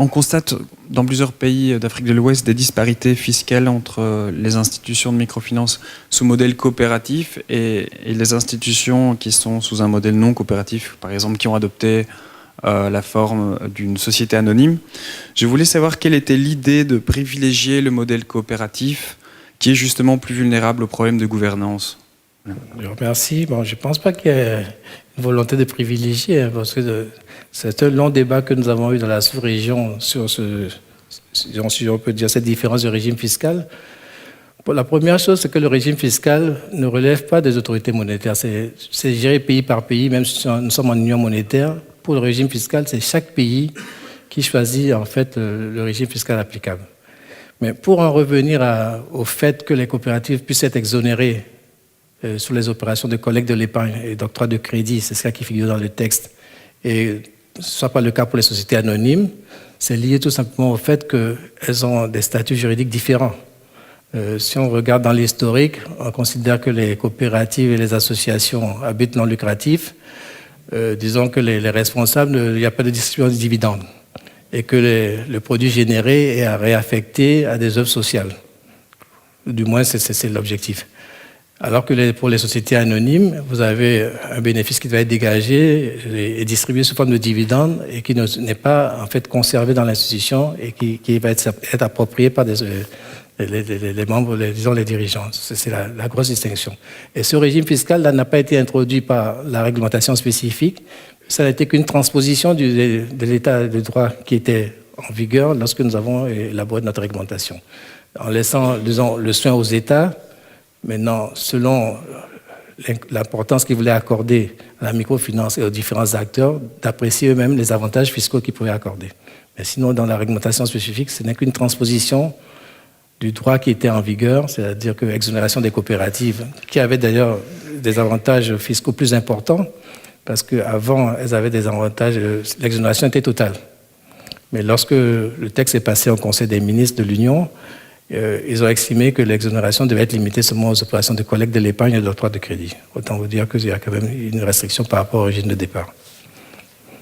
On constate dans plusieurs pays d'Afrique de l'Ouest des disparités fiscales entre les institutions de microfinance sous modèle coopératif et les institutions qui sont sous un modèle non coopératif, par exemple qui ont adopté la forme d'une société anonyme. Je voulais savoir quelle était l'idée de privilégier le modèle coopératif qui est justement plus vulnérable aux problèmes de gouvernance. Je vous remercie. Bon, je ne pense pas qu'il y ait une volonté de privilégier, parce que c'est un long débat que nous avons eu dans la sous-région sur si on peut dire cette différence de régime fiscal. Bon, la première chose, c'est que le régime fiscal ne relève pas des autorités monétaires. C'est géré pays par pays, même si nous sommes en union monétaire. Pour le régime fiscal, c'est chaque pays qui choisit en fait le régime fiscal applicable. Mais pour en revenir au fait que les coopératives puissent être exonérées sur les opérations de collecte de l'épargne et d'octroi de crédit, c'est ça qui figure dans le texte, et ce ne soit pas le cas pour les sociétés anonymes, c'est lié tout simplement au fait qu'elles ont des statuts juridiques différents. Si on regarde dans l'historique, on considère que les coopératives et les associations à but non lucratif, disons que les responsables, il n'y a pas de distribution de dividendes et que le produit généré est réaffecté à des œuvres sociales. Du moins, c'est l'objectif. Alors que pour les sociétés anonymes, vous avez un bénéfice qui doit être dégagé et distribué sous forme de dividendes et qui n'est pas en fait conservé dans l'institution et qui va être approprié par les membres, disons les dirigeants. C'est la grosse distinction. Et ce régime fiscal n'a pas été introduit par la réglementation spécifique. Ça n'a été qu'une transposition de l'état de droit qui était en vigueur lorsque nous avons élaboré notre réglementation. En laissant, disons, le soin aux États. Maintenant, selon l'importance qu'ils voulaient accorder à la microfinance et aux différents acteurs, d'apprécier eux-mêmes les avantages fiscaux qu'ils pouvaient accorder. Mais sinon, dans la réglementation spécifique, ce n'est qu'une transposition du droit qui était en vigueur, c'est-à-dire que l'exonération des coopératives, qui avaient d'ailleurs des avantages fiscaux plus importants, parce qu'avant, elles avaient des avantages, l'exonération était totale. Mais lorsque le texte est passé au Conseil des ministres de l'Union, ils ont estimé que l'exonération devait être limitée seulement aux opérations de collecte de l'épargne et de l'octroi de crédit. Autant vous dire qu'il y a quand même une restriction par rapport au régime de départ.